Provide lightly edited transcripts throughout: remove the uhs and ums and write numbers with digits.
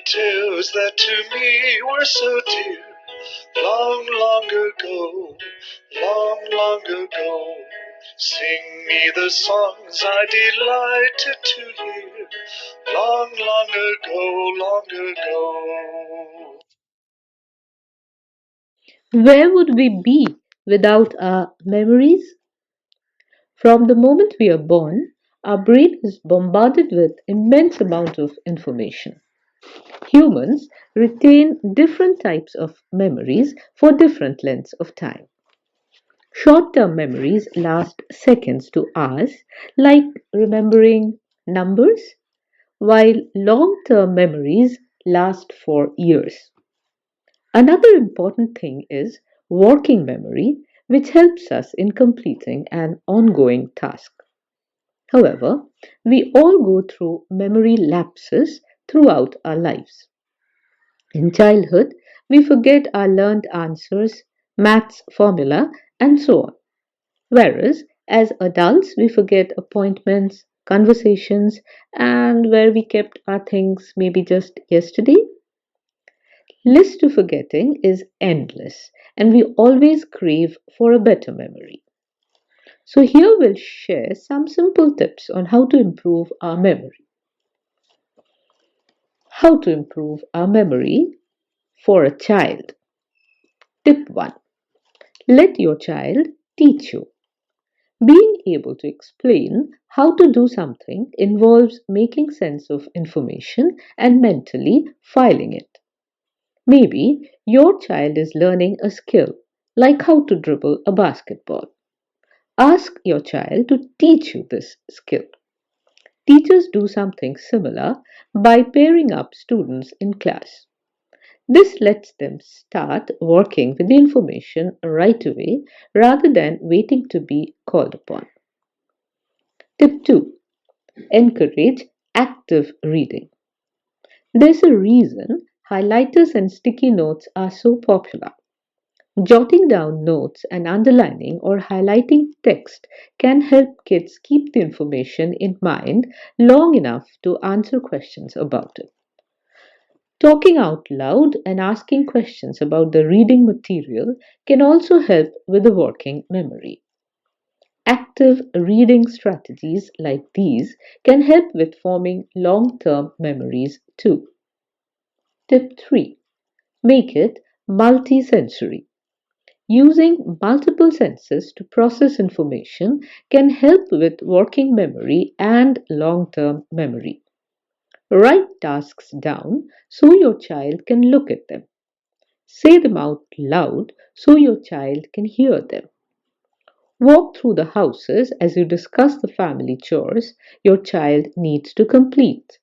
tales that to me were so dear, long, long ago, long, long ago. Sing me the songs I delighted to hear, long, long ago, long ago. Where would we be without our memories? From the moment we are born, our brain is bombarded with immense amount of information. Humans retain different types of memories for different lengths of time. Short term memories last seconds to hours, like remembering numbers, while long term memories last for years. Another important thing is working memory, which helps us in completing an ongoing task. However, we all go through memory lapses throughout our lives. In childhood, we forget our learned answers, maths formula, and so on. Whereas as adults, we forget appointments, conversations, and where we kept our things maybe just yesterday. List to forgetting is endless, and we always crave for a better memory. So, here we'll share some simple tips on how to improve our memory. How to improve our memory for a child. Tip 1. Let your child teach you. Being able to explain how to do something involves making sense of information and mentally filing it. Maybe your child is learning a skill, like how to dribble a basketball. Ask your child to teach you this skill. Teachers do something similar by pairing up students in class. This lets them start working with the information right away rather than waiting to be called upon. Tip 2. Encourage active reading. There's a reason highlighters and sticky notes are so popular. Jotting down notes and underlining or highlighting text can help kids keep the information in mind long enough to answer questions about it. Talking out loud and asking questions about the reading material can also help with the working memory. Active reading strategies like these can help with forming long term memories too. Tip 3. Make it multisensory. Using multiple senses to process information can help with working memory and long term memory. Write tasks down so your child can look at them. Say them out loud so your child can hear them. Walk through the houses as you discuss the family chores your child needs to complete.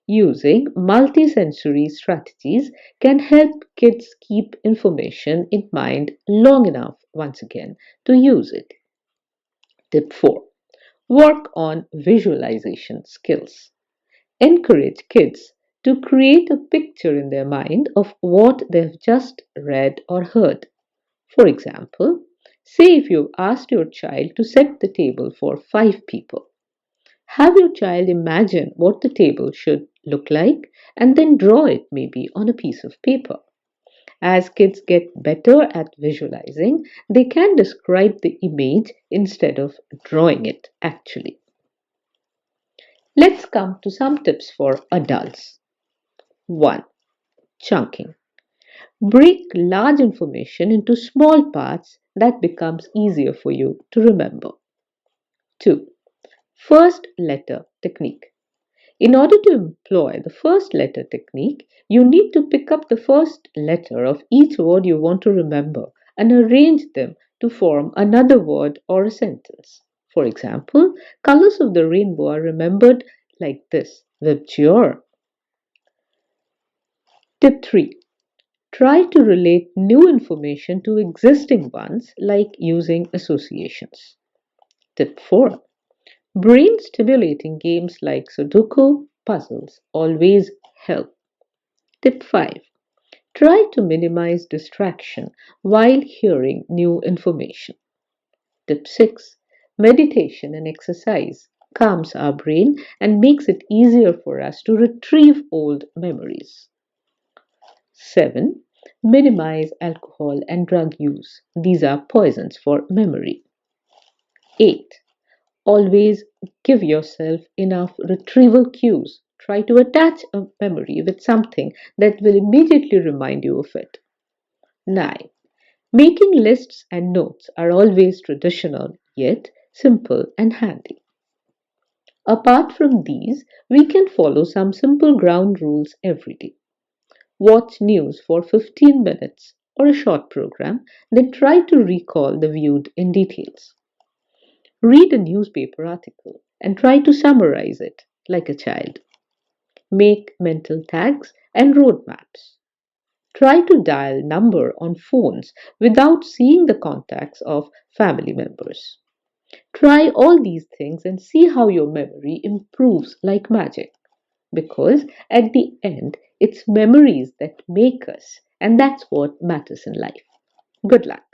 Using multisensory strategies can help kids keep information in mind long enough, once again, to use it. Tip 4. Work on visualization skills. Encourage kids to create a picture in their mind of what they've just read or heard. For example, say if you've asked your child to set the table for 5 people. Have your child imagine what the table should look like and then draw it maybe on a piece of paper. As kids get better at visualizing, they can describe the image instead of drawing it actually. Let's come to some tips for adults. 1. Chunking. Break large information into small parts that becomes easier for you to remember. 2. First letter technique. In order to employ the first letter technique, you need to pick up the first letter of each word you want to remember and arrange them to form another word or a sentence. For example, colors of the rainbow are remembered like this: Vibgyor. Tip 3. Try to relate new information to existing ones, like using associations. Tip 4. Brain stimulating games like Sudoku puzzles always help. Tip 5. Try to minimize distraction while hearing new information. Tip 6. Meditation and exercise calms our brain and makes it easier for us to retrieve old memories. 7. Minimize alcohol and drug use. These are poisons for memory. 8. Always give yourself enough retrieval cues. Try to attach a memory with something that will immediately remind you of it. 9. Making lists and notes are always traditional, yet simple and handy. Apart from these, we can follow some simple ground rules every day. Watch news for 15 minutes or a short program, then try to recall the viewed in details. Read a newspaper article and try to summarize it like a child. Make mental tags and road maps. Try to dial number on phones without seeing the contacts of family members. Try all these things and see how your memory improves like magic. Because at the end, it's memories that make us, and that's what matters in life. Good luck.